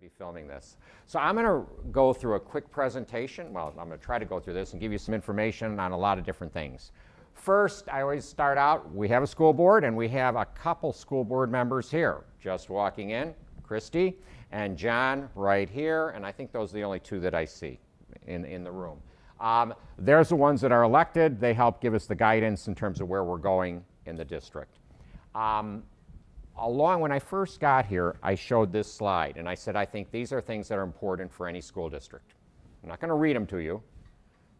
be filming this. So I'm going to go through a quick presentation. Well, I'm going to try to go through this and give you some information on a lot of different things. First, I always start out, we have a school board, and we have a couple school board members here. Just walking in, Christy and John right here, and I think those are the only two that I see in the room. There's the ones that are elected. They help give us the guidance in terms of where we're going in the district. When I first got here, I showed this slide, and I said I think these are things that are important for any school district. I'm not going to read them to you,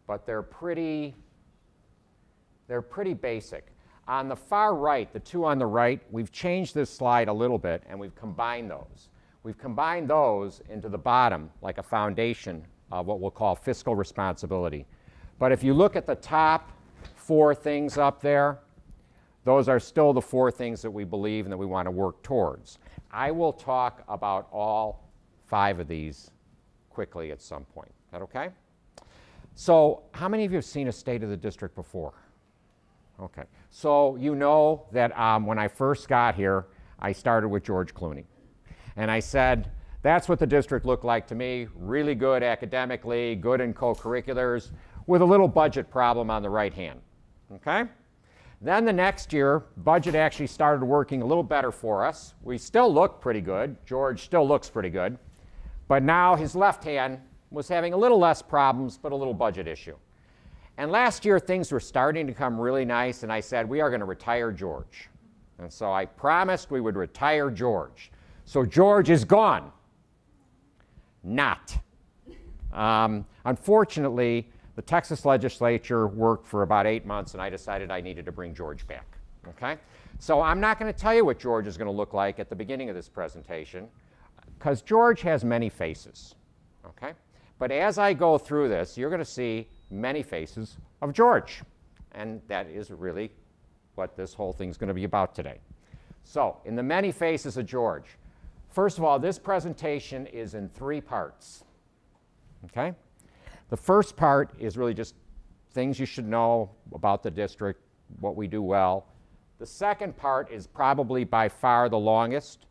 but they're pretty basic. On the far right, the two on the right, we've changed this slide a little bit, and we've combined those. We've combined those into the bottom, like a foundation of what we'll call fiscal responsibility. But if you look at the top four things up there, those are still the four things that we believe and that we want to work towards. I will talk about all five of these quickly at some point. Is that okay? So how many of you have seen a State of the District before? Okay. So you know that when I first got here, I started with George Clooney. And I said, that's what the district looked like to me, really good academically, good in co-curriculars, with a little budget problem on the right hand. Okay? Then the next year, budget actually started working a little better for us. We still look pretty good. George still looks pretty good. But now his left hand was having a little less problems, but a little budget issue. And last year, things were starting to come really nice, and I said, we are going to retire George. And so I promised we would retire George. So George is gone. Not. Unfortunately, the Texas legislature worked for about 8 months, and I decided I needed to bring George back. Okay? So I'm not going to tell you what George is going to look like at the beginning of this presentation, because George has many faces. Okay? But as I go through this, you're going to see many faces of George. And that is really what this whole thing is going to be about today. So, in the many faces of George, first of all, this presentation is in 3 parts. Okay? The first part is really just things you should know about the district, what we do well. The second part is probably by far the longest.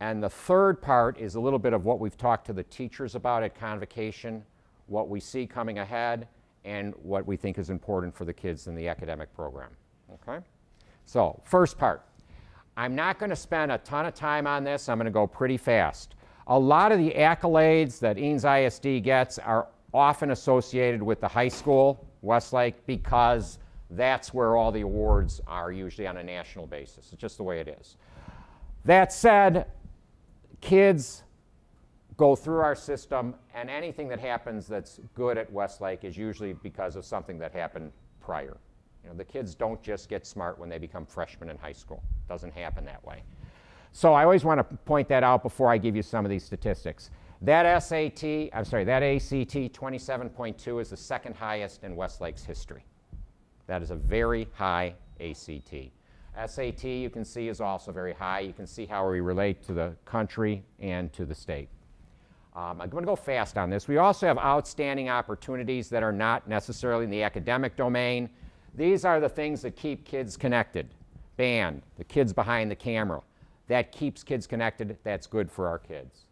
And the third part is a little bit of what we've talked to the teachers about at convocation, what we see coming ahead, and what we think is important for the kids in the academic program. Okay? So, first part. I'm not going to spend a ton of time on this. I'm going to go pretty fast. A lot of the accolades that Eanes ISD gets are often associated with the high school, Westlake, because that's where all the awards are usually on a national basis. It's just the way it is. That said, kids go through our system, and anything that happens that's good at Westlake is usually because of something that happened prior. You know, the kids don't just get smart when they become freshmen in high school. It doesn't happen that way. So I always want to point that out before I give you some of these statistics. That ACT 27.2 is the second highest in Westlake's history. That is a very high ACT. SAT, you can see, is also very high. You can see how we relate to the country and to the state. I'm going to go fast on this. We also have outstanding opportunities that are not necessarily in the academic domain. These are the things that keep kids connected. Band, the kids behind the camera. That keeps kids connected. That's good for our kids.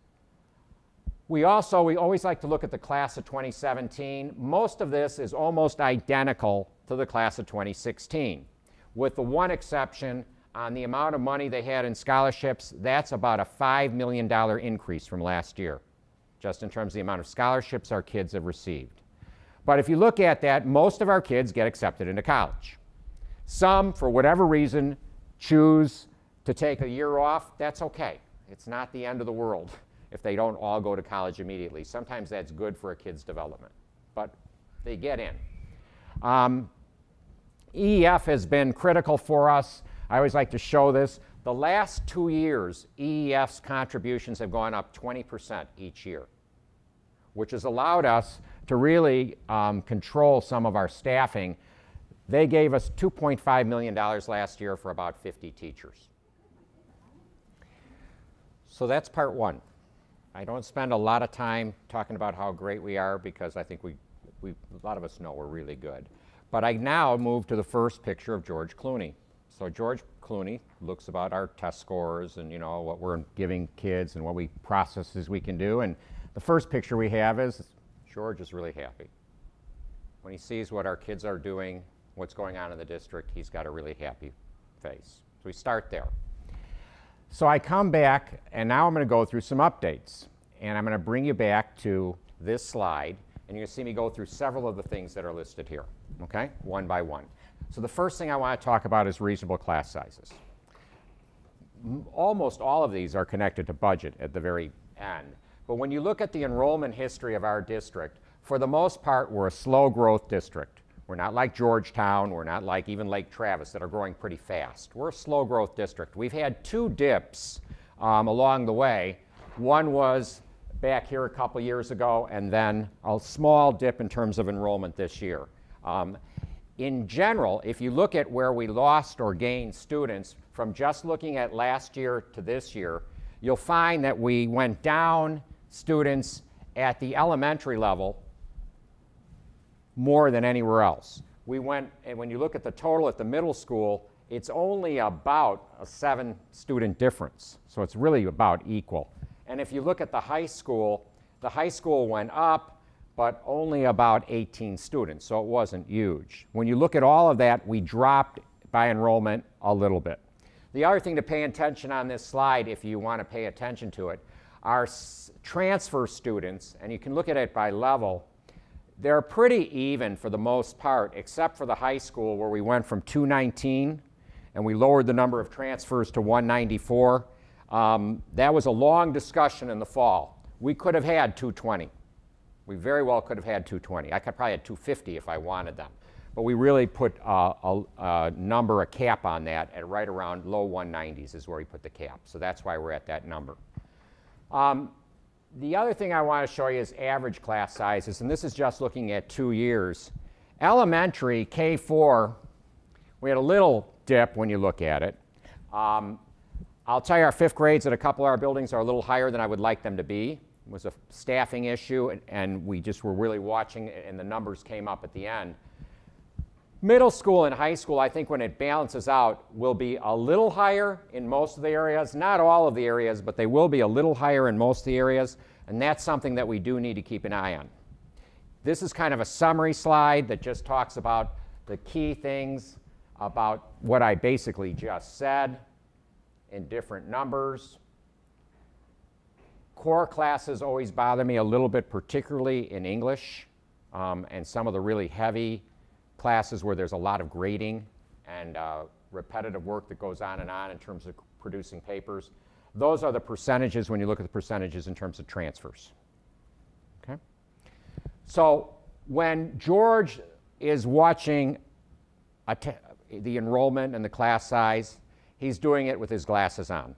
We always like to look at the class of 2017. Most of this is almost identical to the class of 2016, with the one exception on the amount of money they had in scholarships. That's about a $5 million increase from last year, just in terms of the amount of scholarships our kids have received. But if you look at that, most of our kids get accepted into college. Some, for whatever reason, choose to take a year off. That's okay. It's not the end of the world if they don't all go to college immediately. Sometimes that's good for a kid's development, but they get in. EEF has been critical for us. I always like to show this. The last 2 years, EEF's contributions have gone up 20% each year, which has allowed us to really control some of our staffing. They gave us $2.5 million last year for about 50 teachers. So that's part one. I don't spend a lot of time talking about how great we are because I think a lot of us know we're really good. But I now move to the first picture of George Clooney. So George Clooney looks about our test scores and, you know, what we're giving kids and what processes we can do. And the first picture we have is George is really happy. When he sees what our kids are doing, what's going on in the district, he's got a really happy face. So we start there. So I come back, and now I'm going to go through some updates. And I'm going to bring you back to this slide, and you're going to see me go through several of the things that are listed here, okay, one by one. So the first thing I want to talk about is reasonable class sizes. Almost all of these are connected to budget at the very end. But when you look at the enrollment history of our district, for the most part, we're a slow growth district. We're not like Georgetown, we're not like even Lake Travis that are growing pretty fast. We're a slow growth district. We've had two dips along the way. One was back here a couple years ago, and then a small dip in terms of enrollment this year. In general, if you look at where we lost or gained students from just looking at last year to this year, you'll find that we went down students at the elementary level more than anywhere else. We went, and when you look at the total at the middle school, it's only about a 7-student difference. So it's really about equal. And if you look at the high school went up, but only about 18 students, so it wasn't huge. When you look at all of that, we dropped by enrollment a little bit. The other thing to pay attention on this slide, if you want to pay attention to it, are transfer students, and you can look at it by level. They're pretty even for the most part, except for the high school where we went from 219 and we lowered the number of transfers to 194. That was a long discussion in the fall. We could have had 220. We very well could have had 220. I could probably have 250 if I wanted them. But we really put a cap on that at right around low 190s is where we put the cap. So that's why we're at that number. The other thing I want to show you is average class sizes, and this is just looking at 2 years. Elementary, K4, we had a little dip when you look at it. I'll tell you our 5th grades at a couple of our buildings are a little higher than I would like them to be. It was a staffing issue, and we just were really watching, and the numbers came up at the end. Middle school and high school, I think when it balances out, will be a little higher in most of the areas. Not all of the areas, but they will be a little higher in most of the areas, and that's something that we do need to keep an eye on. This is kind of a summary slide that just talks about the key things about what I basically just said in different numbers. Core classes always bother me a little bit, particularly in English, and some of the really heavy classes where there's a lot of grading and repetitive work that goes on in terms of producing papers. Those are the percentages when you look at the percentages in terms of transfers. Okay? So when George is watching the enrollment and the class size, he's doing it with his glasses on.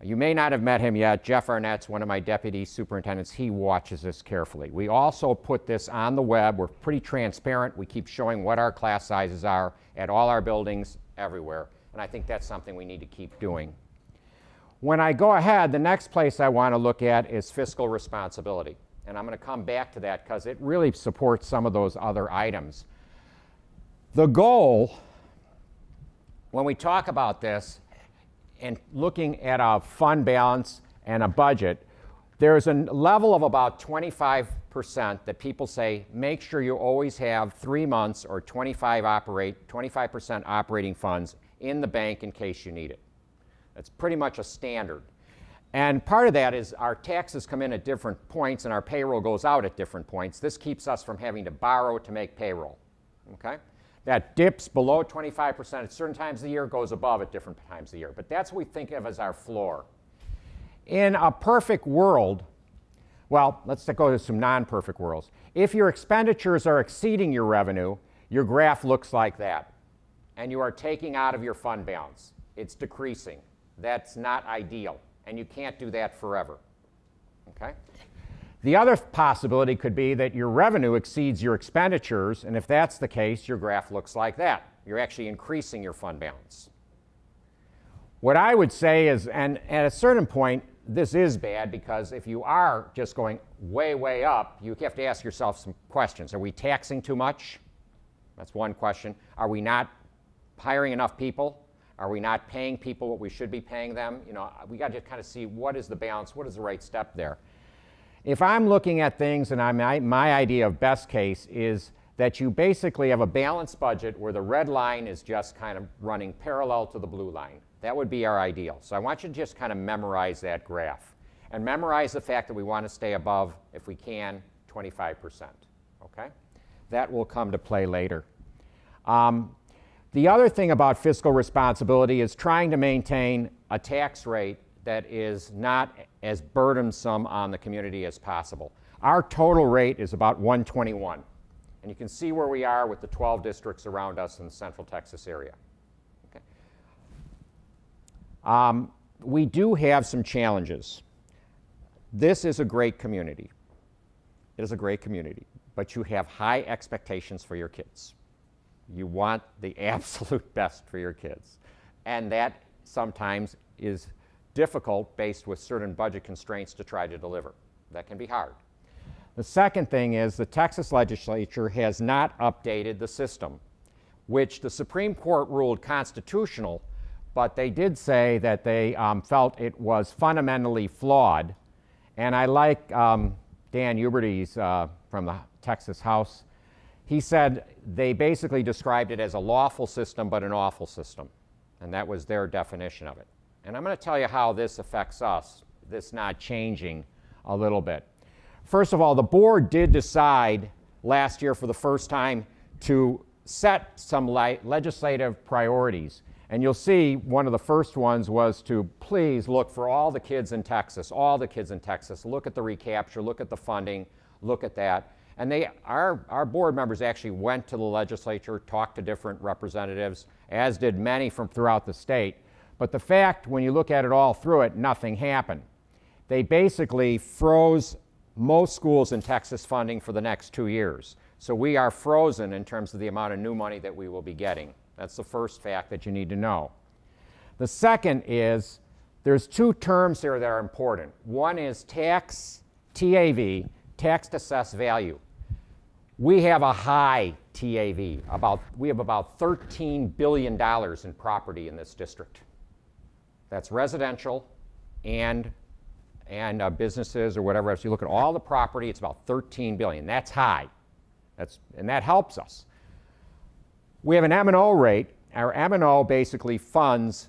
You may not have met him yet. Jeff Arnett's one of my deputy superintendents. He watches this carefully. We also put this on the web. We're pretty transparent. We keep showing what our class sizes are at all our buildings everywhere. And I think that's something we need to keep doing. When I go ahead, the next place I want to look at is fiscal responsibility. And I'm going to come back to that because it really supports some of those other items. The goal, when we talk about this, and looking at a fund balance and a budget, there's a level of about 25% that people say, make sure you always have 3 months or 25% operating funds in the bank in case you need it. That's pretty much a standard. And part of that is our taxes come in at different points and our payroll goes out at different points. This keeps us from having to borrow to make payroll. Okay? That dips below 25% at certain times of the year, goes above at different times of the year. But that's what we think of as our floor. In a perfect world, well, let's go to some non-perfect worlds. If your expenditures are exceeding your revenue, your graph looks like that. And you are taking out of your fund balance. It's decreasing. That's not ideal. And you can't do that forever. Okay? The other possibility could be that your revenue exceeds your expenditures, and if that's the case, your graph looks like that. You're actually increasing your fund balance. What I would say is, and at a certain point, this is bad because if you are just going way, way up, you have to ask yourself some questions. Are we taxing too much? That's one question. Are we not hiring enough people? Are we not paying people what we should be paying them? You know, we got to kind of see what is the balance, what is the right step there. If I'm looking at things, and my idea of best case is that you basically have a balanced budget where the red line is just kind of running parallel to the blue line. That would be our ideal. So I want you to just kind of memorize that graph and memorize the fact that we want to stay above, if we can, 25%. Okay? That will come to play later. The other thing about fiscal responsibility is trying to maintain a tax rate that is not as burdensome on the community as possible. Our total rate is about 121. And you can see where we are with the 12 districts around us in the Central Texas area. Okay. We do have some challenges. This is a great community. It is a great community, but you have high expectations for your kids. You want the absolute best for your kids. And that sometimes is difficult based with certain budget constraints to try to deliver. That can be hard. The second thing is the Texas legislature has not updated the system, which the Supreme Court ruled constitutional, but they did say that they felt it was fundamentally flawed. And I like Dan Huberty's from the Texas House. He said they basically described it as a lawful system but an awful system. And that was their definition of it. And I'm going to tell you how this affects us, this not changing a little bit. First of all, the board did decide last year for the first time to set some legislative priorities. And you'll see one of the first ones was to please look for all the kids in Texas, look at the recapture, look at the funding, look at that. And our board members actually went to the legislature, talked to different representatives, as did many from throughout the state. But the fact, when you look at it all through it, nothing happened. They basically froze most schools in Texas funding for the next 2 years. So we are frozen in terms of the amount of new money that we will be getting. That's the first fact that you need to know. The second is there's two terms here that are important. One is tax, TAV, taxed assessed value. We have a high TAV. We have about $13 billion in property in this district. That's residential and businesses or whatever else. You look at all the property, it's about $13 billion. That's high. And that helps us. We have an M&O rate. Our M&O basically funds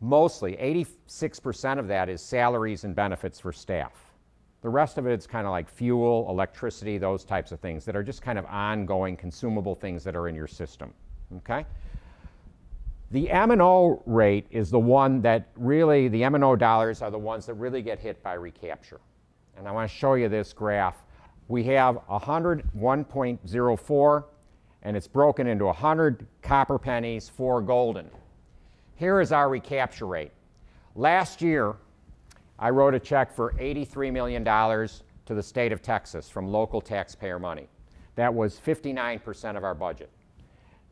mostly, 86% of that is salaries and benefits for staff. The rest of it's kind of like fuel, electricity, those types of things that are just kind of ongoing, consumable things that are in your system. Okay? The M&O rate is the one that really, the M&O dollars are the ones that really get hit by recapture. And I want to show you this graph. We have 101.04, and it's broken into 100 copper pennies, 4 golden. Here is our recapture rate. Last year, I wrote a check for $83 million to the state of Texas from local taxpayer money. That was 59% of our budget.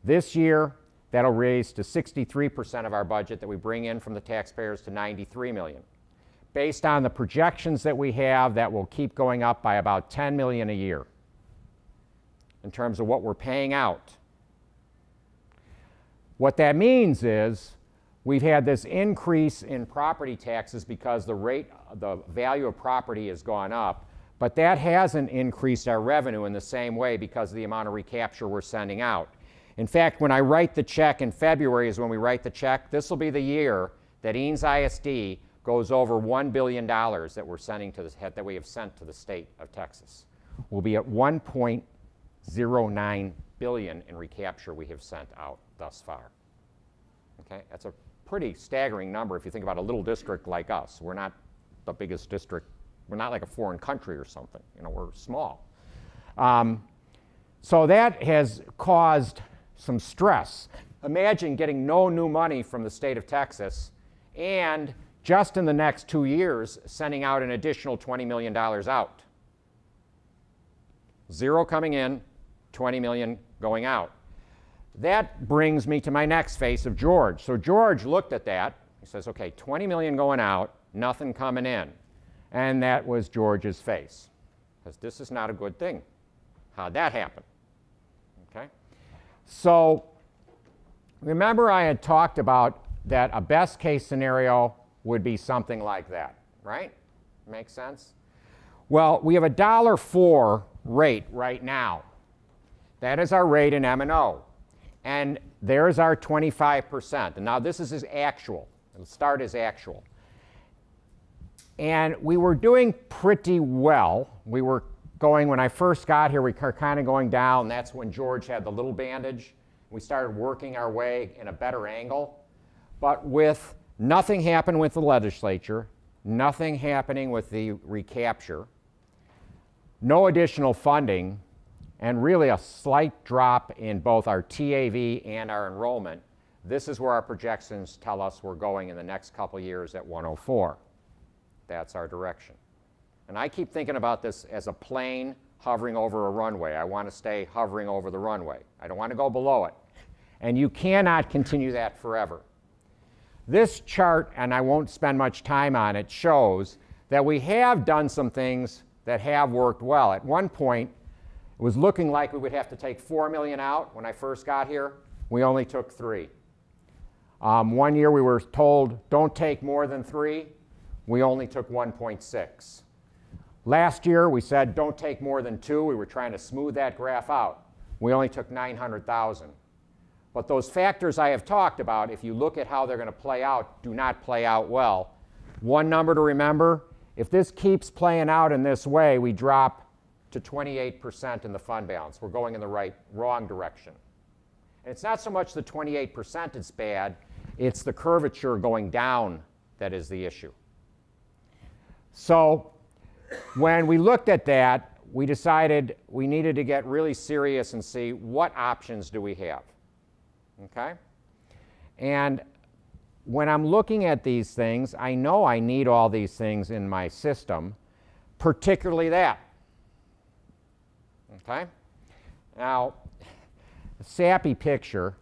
This year, that'll raise to 63% of our budget that we bring in from the taxpayers to $93 million. Based on the projections that we have, that will keep going up by about $10 million a year in terms of what we're paying out. What that means is we've had this increase in property taxes because the value of property has gone up, but that hasn't increased our revenue in the same way because of the amount of recapture we're sending out. In fact, when I write the check in February is when we write the check, this will be the year that Eanes ISD goes over $1 billion that we're sending to that we have sent to the state of Texas. We'll be at $1.09 billion in recapture we have sent out thus far. Okay, that's a pretty staggering number if you think about a little district like us. We're not the biggest district. We're not like a foreign country or something. You know, we're small. So that has caused some stress. Imagine getting no new money from the state of Texas and just in the next 2 years sending out an additional $20 million out. Zero coming in, 20 million going out. That brings me to my next face of George. So George looked at that. He says, okay, 20 million going out, nothing coming in. And that was George's face. Because this is not a good thing. How'd that happen? Okay. So remember I had talked about that a best case scenario would be something like that, right? Makes sense? Well, we have a $1.04 rate right now. That is our rate in M&O. And there's our 25%. And now this is as actual. It'll start as actual. And we were doing pretty well. We were going, when I first got here, we were kind of going down. That's when George had the little bandage. We started working our way in a better angle. But with nothing happened with the legislature, nothing happening with the recapture, no additional funding, and really a slight drop in both our TAV and our enrollment, this is where our projections tell us we're going in the next couple years at 104. That's our direction. And I keep thinking about this as a plane hovering over a runway. I want to stay hovering over the runway. I don't want to go below it. And you cannot continue that forever. This chart, and I won't spend much time on it, shows that we have done some things that have worked well. At one point, it was looking like we would have to take 4 million out. When I first got here, we only took 3. One year we were told, don't take more than 3. We only took 1.6. Last year we said, don't take more than 2. We were trying to smooth that graph out. We only took 900,000. But those factors I have talked about, if you look at how they're going to play out, do not play out well. One number to remember, if this keeps playing out in this way, we drop to 28% in the fund balance. We're going in the wrong direction. And it's not so much the 28% that's bad, it's the curvature going down that is the issue. So when we looked at that, we decided we needed to get really serious and see what options do we have. Okay? And when I'm looking at these things, I know I need all these things in my system, particularly that. Okay? Now, a sappy picture,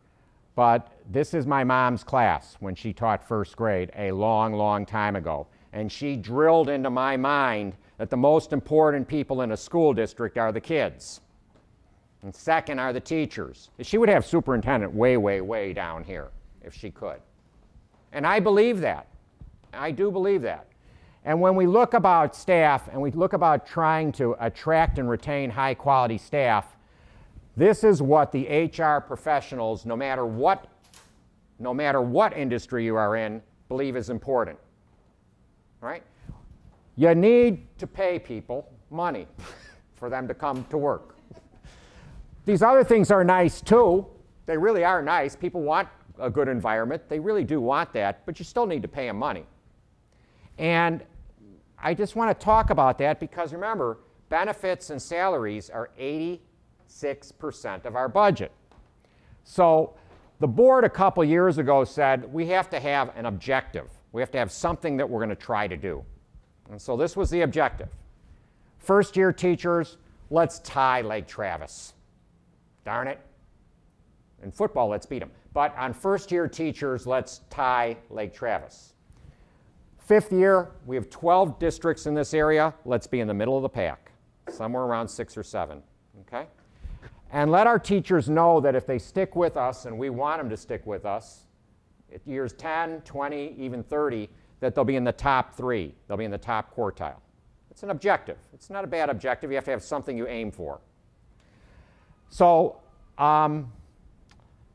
but this is my mom's class when she taught first grade a long, long time ago. And she drilled into my mind that the most important people in a school district are the kids. And second are the teachers. She would have superintendent way, way, way down here if she could. And I believe that. I do believe that. And when we look about staff and we look about trying to attract and retain high quality staff, this is what the HR professionals, no matter what industry you are in, believe is important. Right? You need to pay people money for them to come to work. These other things are nice too. They really are nice. People want a good environment. They really do want that, but you still need to pay them money. And I just want to talk about that because remember, benefits and salaries are 86% of our budget. So the board a couple years ago said we have to have an objective. We have to have something that we're going to try to do. And so this was the objective. First year teachers, let's tie Lake Travis. Darn it. In football, let's beat them. But on first year teachers, let's tie Lake Travis. Fifth year, we have 12 districts in this area. Let's be in the middle of the pack, somewhere around 6 or 7. Okay? And let our teachers know that if they stick with us, and we want them to stick with us, at years 10, 20, even 30, that they'll be in the top 3. They'll be in the top quartile. It's an objective. It's not a bad objective. You have to have something you aim for. So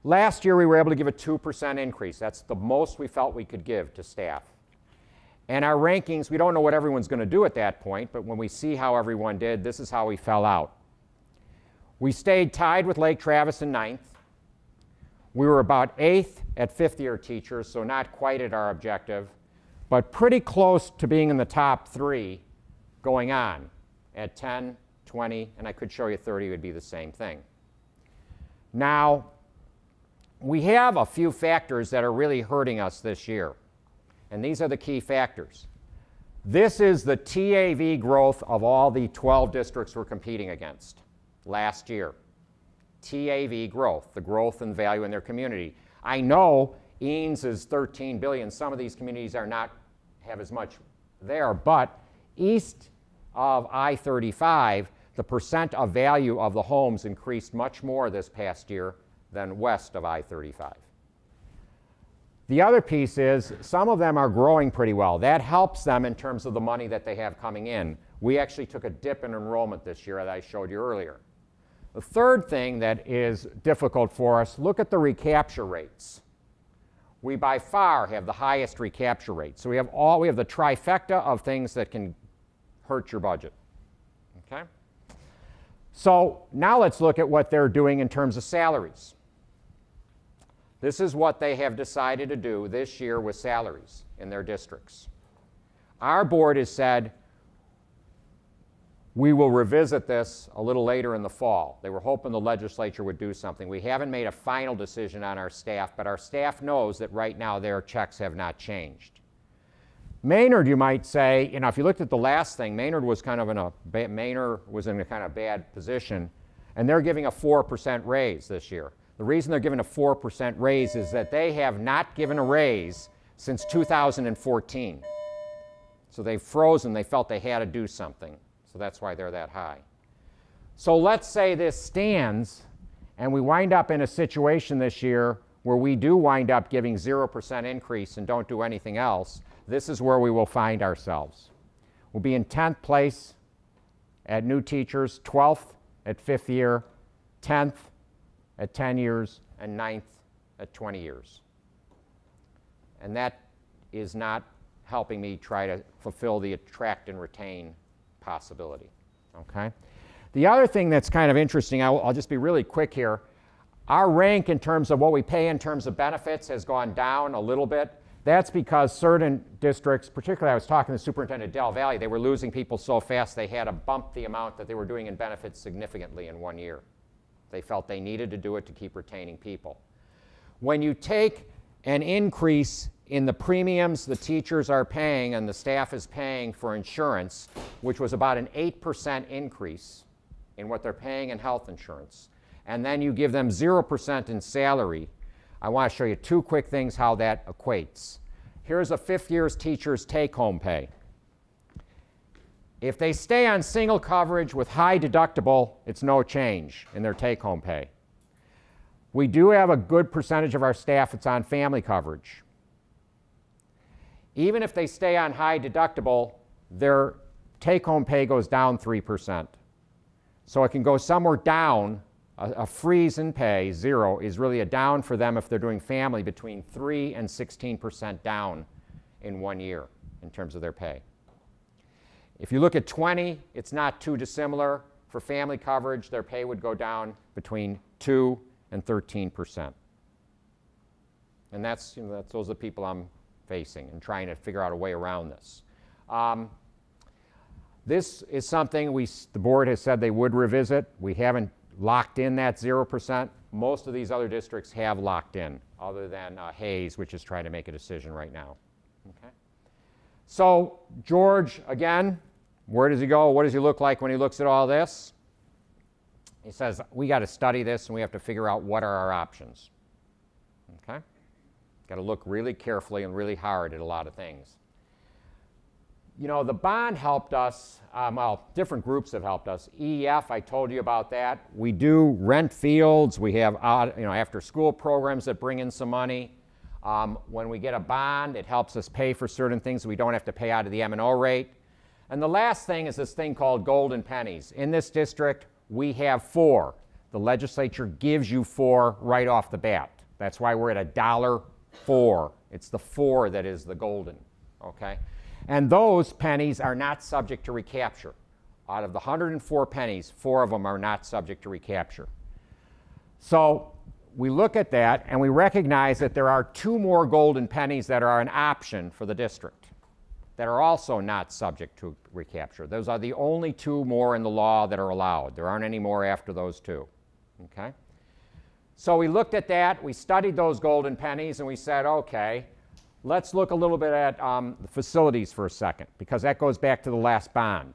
last year we were able to give a 2% increase. That's the most we felt we could give to staff. And our rankings, we don't know what everyone's going to do at that point, but when we see how everyone did, this is how we fell out. We stayed tied with Lake Travis in 9th. We were about 8th at 5th year teachers, so not quite at our objective, but pretty close to being in the top 3 going on at 10, 20, and I could show you 30 would be the same thing. Now, we have a few factors that are really hurting us this year, and these are the key factors. This is the TAV growth of all the 12 districts we're competing against last year. TAV growth, the growth and value in their community. I know Eanes is 13 billion. Some of these communities are not have as much there, but east of I-35, the percent of value of the homes increased much more this past year than west of I-35. The other piece is some of them are growing pretty well. That helps them in terms of the money that they have coming in. We actually took a dip in enrollment this year that I showed you earlier. The third thing that is difficult for us, look at the recapture rates. We by far have the highest recapture rate. So we have the trifecta of things that can hurt your budget. Okay? So now let's look at what they're doing in terms of salaries. This is what they have decided to do this year with salaries in their districts. Our board has said we will revisit this a little later in the fall. They were hoping the legislature would do something. We haven't made a final decision on our staff, but our staff knows that right now their checks have not changed. Maynard, you might say, you know, if you looked at the last thing, Maynard was kind of in a kind of bad position, and they're giving a 4% raise this year. The reason they're giving a 4% raise is that they have not given a raise since 2014. So they've frozen. They felt they had to do something. So that's why they're that high. So let's say this stands, and we wind up in a situation this year where we do wind up giving 0% increase and don't do anything else. This is where we will find ourselves. We'll be in 10th place at new teachers, 12th at 5th year, 10th at 10 years, and 9th at 20 years. And that is not helping me try to fulfill the attract and retain possibility. Okay? The other thing that's kind of interesting, I'll just be really quick here. Our rank in terms of what we pay in terms of benefits has gone down a little bit. That's because certain districts, particularly I was talking to Superintendent Del Valle, they were losing people so fast they had to bump the amount that they were doing in benefits significantly in 1 year. They felt they needed to do it to keep retaining people. When you take an increase in the premiums the teachers are paying and the staff is paying for insurance, which was about an 8% increase in what they're paying in health insurance, and then you give them 0% in salary, I want to show you two quick things how that equates. Here's a 5th year's teacher's take-home pay. If they stay on single coverage with high deductible, it's no change in their take-home pay. We do have a good percentage of our staff that's on family coverage. Even if they stay on high deductible, their take-home pay goes down 3%. So it can go somewhere down. A freeze in pay, 0, is really a down for them if they're doing family between 3 and 16% down in 1 year in terms of their pay. If you look at 20, it's not too dissimilar. For family coverage, their pay would go down between 2 and 13%. And those are the people I'm facing and trying to figure out a way around this. This is something the board has said they would revisit. We haven't locked in that 0%. Most of these other districts have locked in, other than Hayes, which is trying to make a decision right now. Okay. So George, again, where does he go? What does he look like when he looks at all this? He says, we got to study this and we have to figure out what are our options. Okay? Got to look really carefully and really hard at a lot of things. You know, the bond helped us, well, different groups have helped us. EEF, I told you about that. We do rent fields. We have after school programs that bring in some money. When we get a bond, it helps us pay for certain things so we don't have to pay out of the M&O rate. And the last thing is this thing called golden pennies. In this district, we have 4. The legislature gives you 4 right off the bat. That's why we're at $1.04. It's the 4 that is the golden, okay? And those pennies are not subject to recapture. Out of the 104 pennies, 4 of them are not subject to recapture. So we look at that and we recognize that there are 2 more golden pennies that are an option for the district that are also not subject to recapture. Those are the only 2 more in the law that are allowed. There aren't any more after those 2. Okay? So we looked at that, we studied those golden pennies, and we said, okay, let's look a little bit at the facilities for a second, because that goes back to the last bond.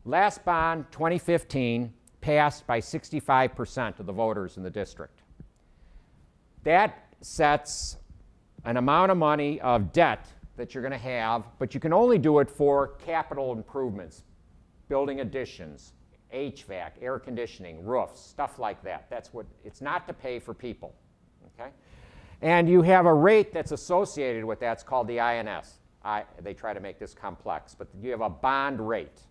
Last bond, 2015, passed by 65% of the voters in the district. That sets an amount of money of debt that you're going to have, but you can only do it for capital improvements, building additions, HVAC, air conditioning, roofs, stuff like that. That's what, it's not to pay for people, okay? And you have a rate that's associated with that. It's called the INS. They try to make this complex, but you have a bond rate.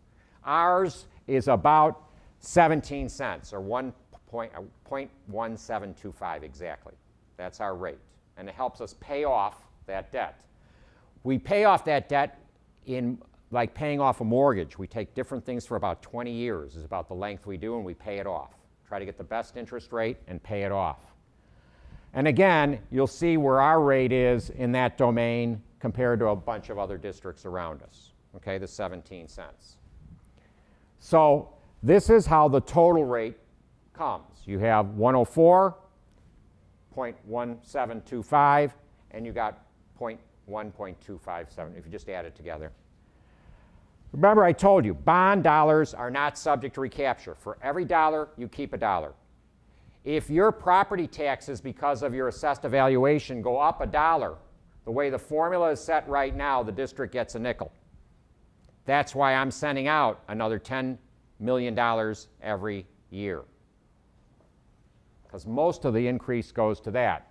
Ours is about 17 cents, or 0.1725 exactly. That's our rate. And it helps us pay off that debt. We pay off that debt in like paying off a mortgage. We take different things for about 20 years is about the length we do, and we pay it off. Try to get the best interest rate and pay it off. And again, you'll see where our rate is in that domain compared to a bunch of other districts around us, okay, the 17 cents. So this is how the total rate comes. You have 104.1725, and you got 1.257 if you just add it together. Remember, I told you, bond dollars are not subject to recapture. For every dollar, you keep a dollar. If your property taxes, because of your assessed evaluation, go up $1, the way the formula is set right now, the district gets a nickel. That's why I'm sending out another $10 million every year, because most of the increase goes to that.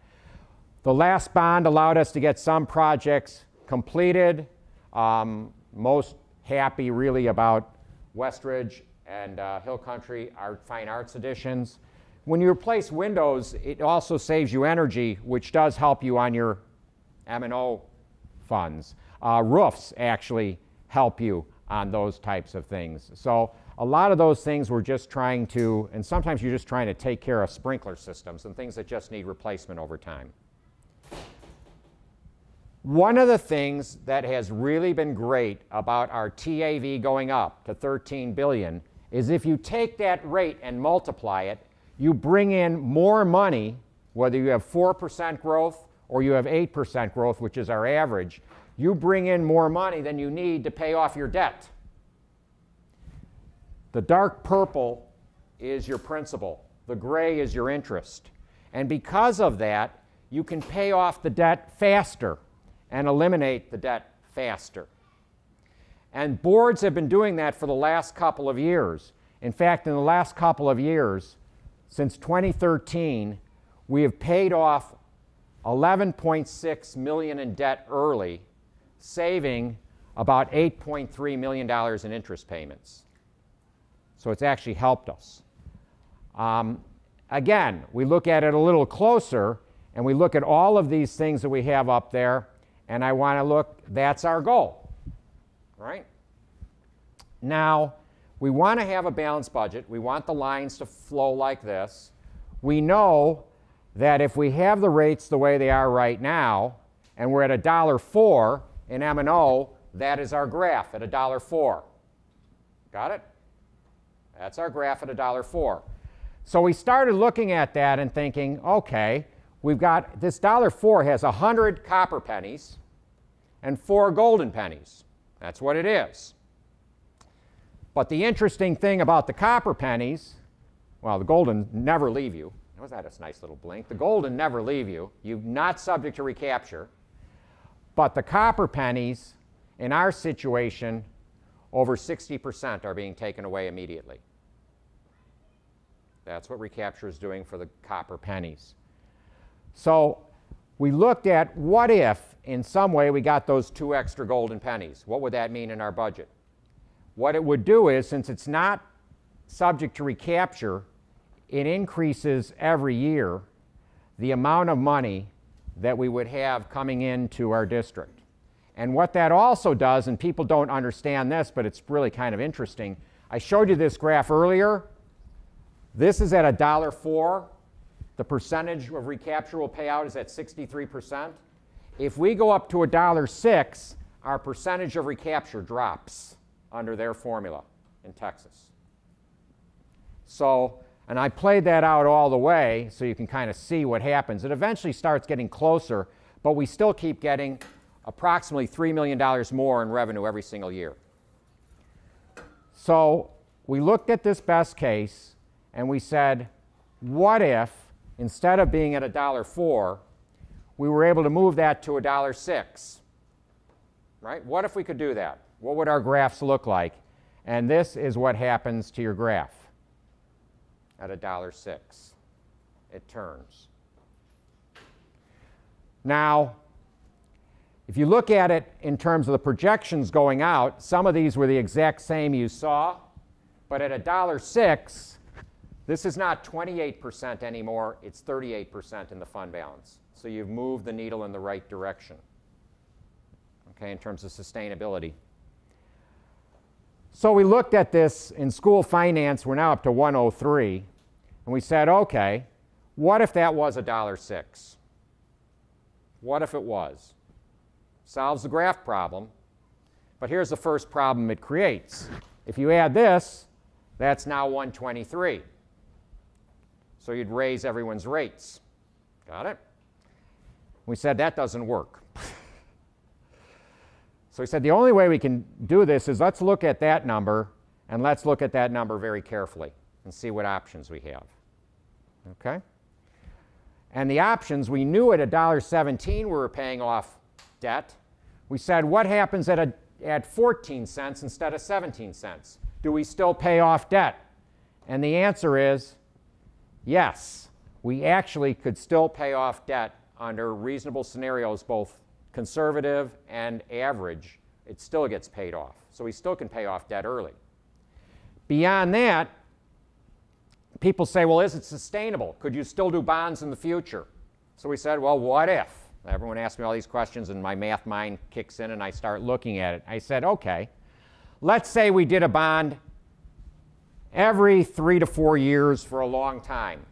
The last bond allowed us to get some projects completed. Most happy really about Westridge and Hill Country, our fine arts additions. When you replace windows, it also saves you energy, which does help you on your M&O funds. Roofs actually help you on those types of things. So a lot of those things we're just trying to, and sometimes you're just trying to take care of sprinkler systems and things that just need replacement over time. One of the things that has really been great about our TAV going up to $13 billion is if you take that rate and multiply it, you bring in more money, whether you have 4% growth or you have 8% growth, which is our average, you bring in more money than you need to pay off your debt. The dark purple is your principal. The gray is your interest. And because of that, you can pay off the debt faster and eliminate the debt faster. And boards have been doing that for the last couple of years. In fact, in the last couple of years, since 2013, we have paid off $11.6 million in debt early, saving about $8.3 million in interest payments. So it's actually helped us. Again, we look at it a little closer, and we look at all of these things that we have up there, and I want to look, that's our goal, right? Now, we want to have a balanced budget. We want the lines to flow like this. We know that if we have the rates the way they are right now, and we're at $1.04 in M&O, that is our graph at $1.04. Got it? That's our graph at $1.04. So we started looking at that and thinking, okay, we've got this $1.04 has 100 copper pennies and 4 golden pennies. That's what it is. But the interesting thing about the copper pennies, well, the golden never leave you. Was that a nice little blink? The golden never leave you. You're not subject to recapture. But the copper pennies, in our situation, over 60% are being taken away immediately. That's what recapture is doing for the copper pennies. So we looked at what if, in some way, we got those 2 extra golden pennies. What would that mean in our budget? What it would do is, since it's not subject to recapture, it increases every year the amount of money that we would have coming into our district. And what that also does, and people don't understand this, but it's really kind of interesting. I showed you this graph earlier. This is at $1.04. The percentage of recapture we'll pay out is at 63%. If we go up to $1.06, our percentage of recapture drops under their formula in Texas. So, and I played that out all the way so you can kind of see what happens. It eventually starts getting closer, but we still keep getting approximately $3 million more in revenue every single year. So we looked at this best case and we said, what if, instead of being at $1.04, we were able to move that to $1.06? Right? What if we could do that? What would our graphs look like? And this is what happens to your graph at $1.06. It turns. Now, if you look at it in terms of the projections going out, some of these were the exact same you saw, but at $1.06, this is not 28% anymore, it's 38% in the fund balance. So you've moved the needle in the right direction, okay, in terms of sustainability. So we looked at this in school finance, we're now up to 103, and we said, okay, what if that was $1.06? What if it was? Solves the graph problem, but here's the first problem it creates. If you add this, that's now 123. So you'd raise everyone's rates. Got it? We said that doesn't work. So we said the only way we can do this is let's look at that number, and let's look at that number very carefully and see what options we have. Okay? And the options, we knew at $1.17 we were paying off debt. We said, what happens at 14 cents instead of 17 cents? Do we still pay off debt? And the answer is yes. We actually could still pay off debt under reasonable scenarios, both conservative and average. It still gets paid off. So we still can pay off debt early. Beyond that, people say, well, is it sustainable? Could you still do bonds in the future? So we said, well, what if? Everyone asks me all these questions, and my math mind kicks in, and I start looking at it. I said, okay, let's say we did a bond every 3 to 4 years for a long time,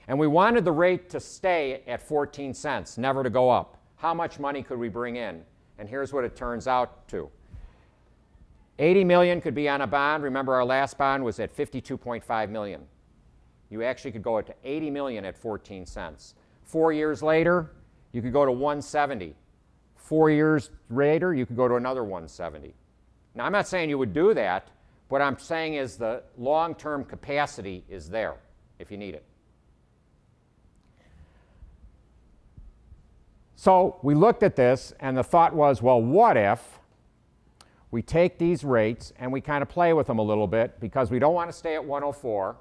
and we wanted the rate to stay at 14 cents, never to go up. How much money could we bring in? And here's what it turns out to. 80 million could be on a bond. Remember, our last bond was at 52.5 million. You actually could go to 80 million at 14 cents. 4 years later, you could go to 170. 4 years later, you could go to another 170. Now, I'm not saying you would do that. What I'm saying is the long-term capacity is there if you need it. So we looked at this, and the thought was, well, what if we take these rates and we kind of play with them a little bit because we don't want to stay at 104.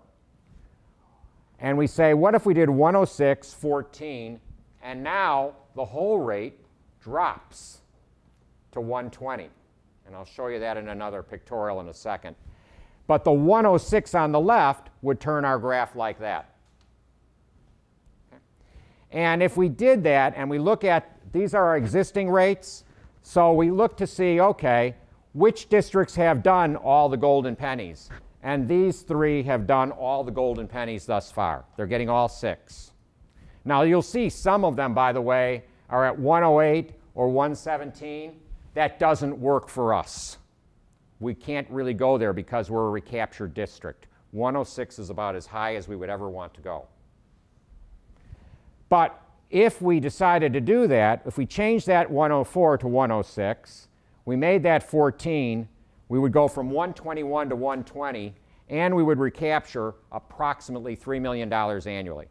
And we say, what if we did 106, 14, and now the whole rate drops to 120. And I'll show you that in another pictorial in a second. But the 106 on the left would turn our graph like that. Okay. And if we did that and we look at, these are our existing rates, so we look to see, okay, which districts have done all the golden pennies? And these three have done all the golden pennies thus far. They're getting all 6. Now you'll see some of them, by the way, are at 108 or 117. That doesn't work for us. We can't really go there because we're a recapture district. 106 is about as high as we would ever want to go. But if we decided to do that, if we changed that 104 to 106, we made that 14, we would go from 121 to 120, and we would recapture approximately $3 million annually.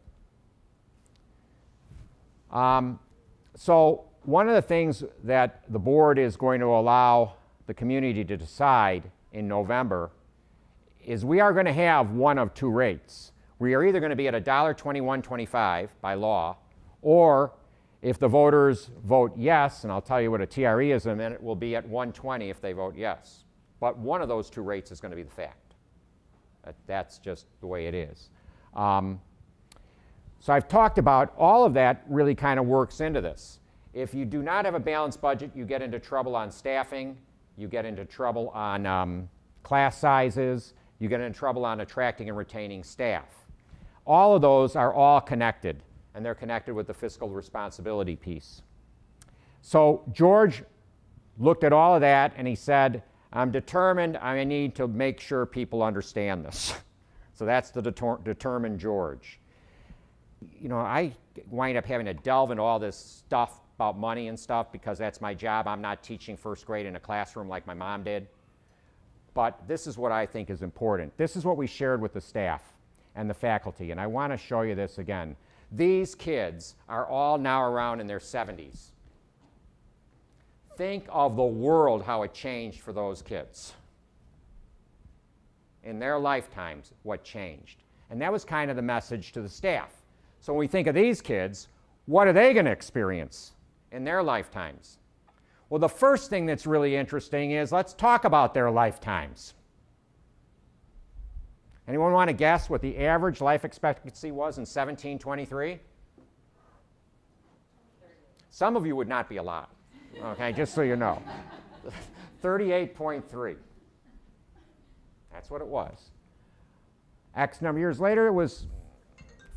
So one of the things that the board is going to allow the community to decide in November is we are going to have one of two rates. We are either going to be at $1.2125 by law, or if the voters vote yes, and I'll tell you what a TRE is in a minute, will be at 120 if they vote yes. But one of those two rates is going to be the fact. That's just the way it is. So I've talked about all of that really kind of works into this. If you do not have a balanced budget, you get into trouble on staffing, you get into trouble on class sizes, you get into trouble on attracting and retaining staff. All of those are all connected, and they're connected with the fiscal responsibility piece. So George looked at all of that and he said, I'm determined I need to make sure people understand this. So that's the determined George. You know, I wind up having to delve into all this stuff about money and stuff because that's my job. I'm not teaching first grade in a classroom like my mom did. But this is what I think is important. This is what we shared with the staff and the faculty, and I want to show you this again. These kids are all now around in their 70s. Think of the world, how it changed for those kids. In their lifetimes, what changed. And that was kind of the message to the staff. So when we think of these kids, What are they going to experience in their lifetimes? Well, the first thing that's really interesting is let's talk about their lifetimes. Anyone want to guess what the average life expectancy was in 1723? Some of you would not be alive, okay, just so you know. 38.3. That's what it was. X number of years later, it was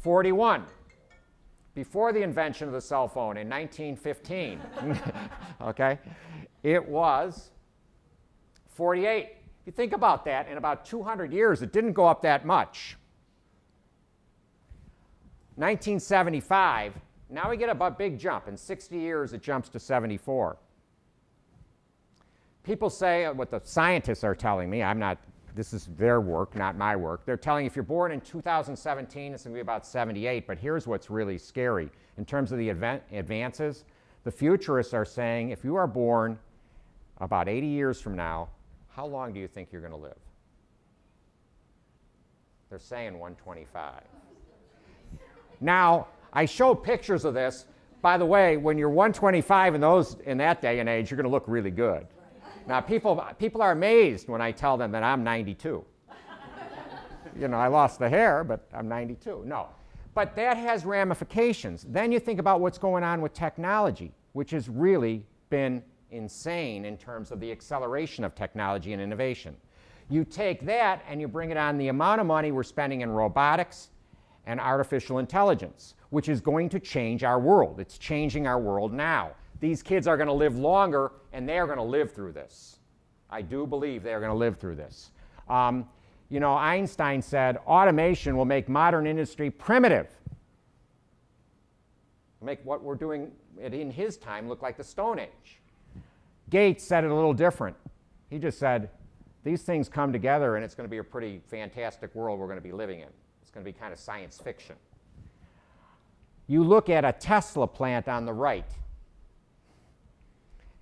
41. Before the invention of the cell phone in 1915, okay, it was 48. If you think about that, in about 200 years, it didn't go up that much. 1975, now we get a big jump. In 60 years, it jumps to 74. People say, what the scientists are telling me, this is their work, not my work. They're telling if you're born in 2017, it's going to be about 78. But here's what's really scary. In terms of the advances, the futurists are saying if you are born about 80 years from now, how long do you think you're going to live? They're saying 125. Now, I showed pictures of this. By the way, when you're 125 in that day and age, you're going to look really good. Now, people are amazed when I tell them that I'm 92. You know, I lost the hair, but I'm 92. No. But that has ramifications. Then you think about what's going on with technology, which has really been insane in terms of the acceleration of technology and innovation. You take that and you bring it on the amount of money we're spending in robotics and artificial intelligence, which is going to change our world. It's changing our world now. These kids are going to live longer, and they are going to live through this. I do believe they are going to live through this. You know, Einstein said, automation will make modern industry primitive. Make what we're doing in his time look like the Stone Age. Gates said it a little different. He just said, these things come together, and it's going to be a pretty fantastic world we're going to be living in. It's going to be kind of science fiction. You look at a Tesla plant on the right,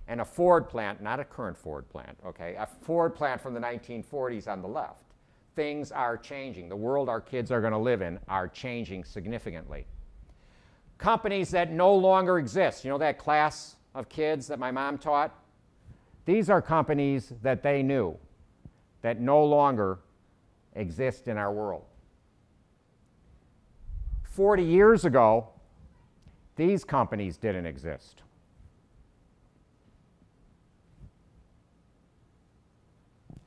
and a Ford plant, not a current Ford plant, okay, a Ford plant from the 1940s on the left. Things are changing. The world our kids are going to live in are changing significantly. Companies that no longer exist, you know that class of kids that my mom taught? These are companies that they knew that no longer exist in our world. 40 years ago, these companies didn't exist.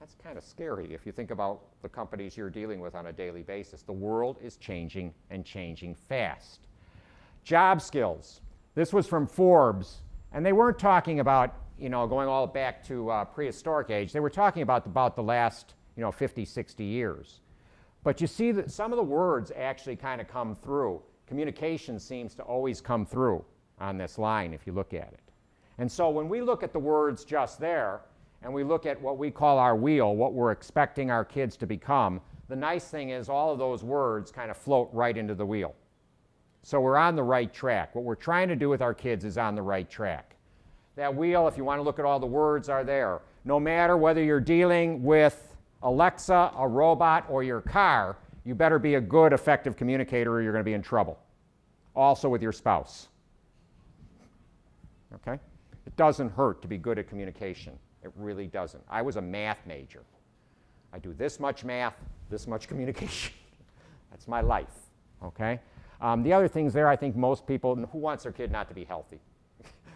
That's kind of scary if you think about the companies you're dealing with on a daily basis. The world is changing and changing fast. Job skills. This was from Forbes, and they weren't talking about, you know, going all back to prehistoric age. They were talking about the last, 50, 60 years. But you see that some of the words actually kind of come through. Communication seems to always come through on this line if you look at it. And so when we look at the words just there, and we look at what we call our wheel, what we're expecting our kids to become, the nice thing is all of those words kind of float right into the wheel. So we're on the right track. What we're trying to do with our kids is on the right track. That wheel, if you want to look at all the words, are there. No matter whether you're dealing with Alexa, a robot, or your car, you better be a good, effective communicator or you're going to be in trouble. Also with your spouse. Okay? It doesn't hurt to be good at communication. It really doesn't. I was a math major. I do this much math, this much communication. That's my life, okay? The other things there, I think most people, who wants their kid not to be healthy,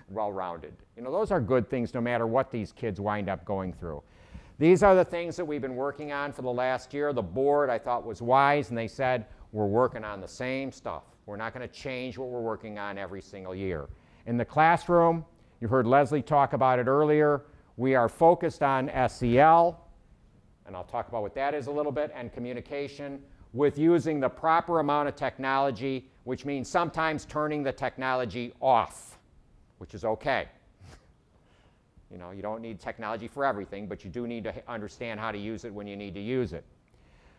well-rounded? Those are good things no matter what these kids wind up going through. These are the things that we've been working on for the last year. The board, I thought, was wise, and they said, we're working on the same stuff. We're not going to change what we're working on every single year. In the classroom, you heard Leslie talk about it earlier. We are focused on SEL, and I'll talk about what that is a little bit, and communication with using the proper amount of technology, which means sometimes turning the technology off, which is okay. You don't need technology for everything, but you do need to understand how to use it when you need to use it.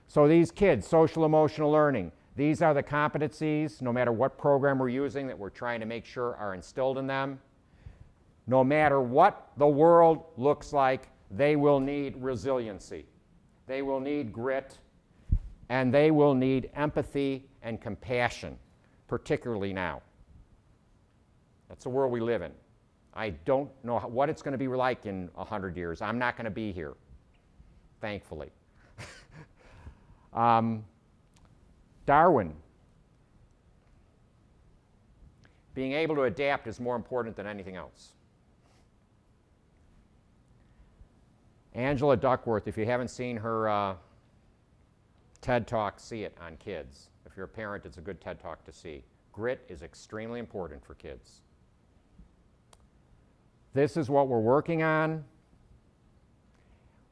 So these kids, social emotional learning, these are the competencies, no matter what program we're using, that we're trying to make sure are instilled in them. No matter what the world looks like, they will need resiliency. They will need grit, and they will need empathy and compassion, particularly now. That's the world we live in. I don't know what it's going to be like in 100 years. I'm not going to be here, thankfully. Darwin. Being able to adapt is more important than anything else. Angela Duckworth, if you haven't seen her TED Talk, see it on kids. If you're a parent, it's a good TED Talk to see. Grit is extremely important for kids. This is what we're working on.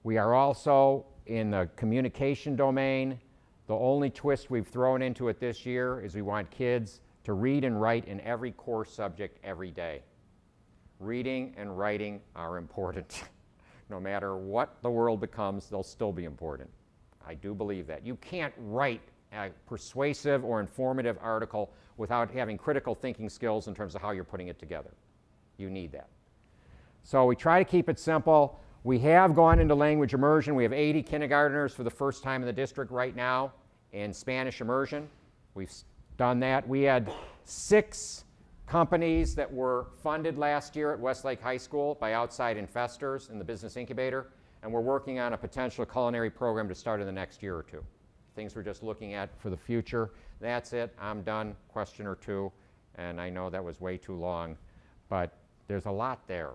We are also in the communication domain. The only twist we've thrown into it this year is we want kids to read and write in every core subject every day. Reading and writing are important. No matter what the world becomes, they'll still be important. I do believe that. You can't write a persuasive or informative article without having critical thinking skills in terms of how you're putting it together. You need that. So we try to keep it simple. We have gone into language immersion. We have 80 kindergartners for the first time in the district right now in Spanish immersion. We've done that. We had 6 companies that were funded last year at Westlake High School by outside investors in the business incubator, and we're working on a potential culinary program to start in the next year or 2. Things we're just looking at for the future. That's it. I'm done. Question or 2. And I know that was way too long, but there's a lot there.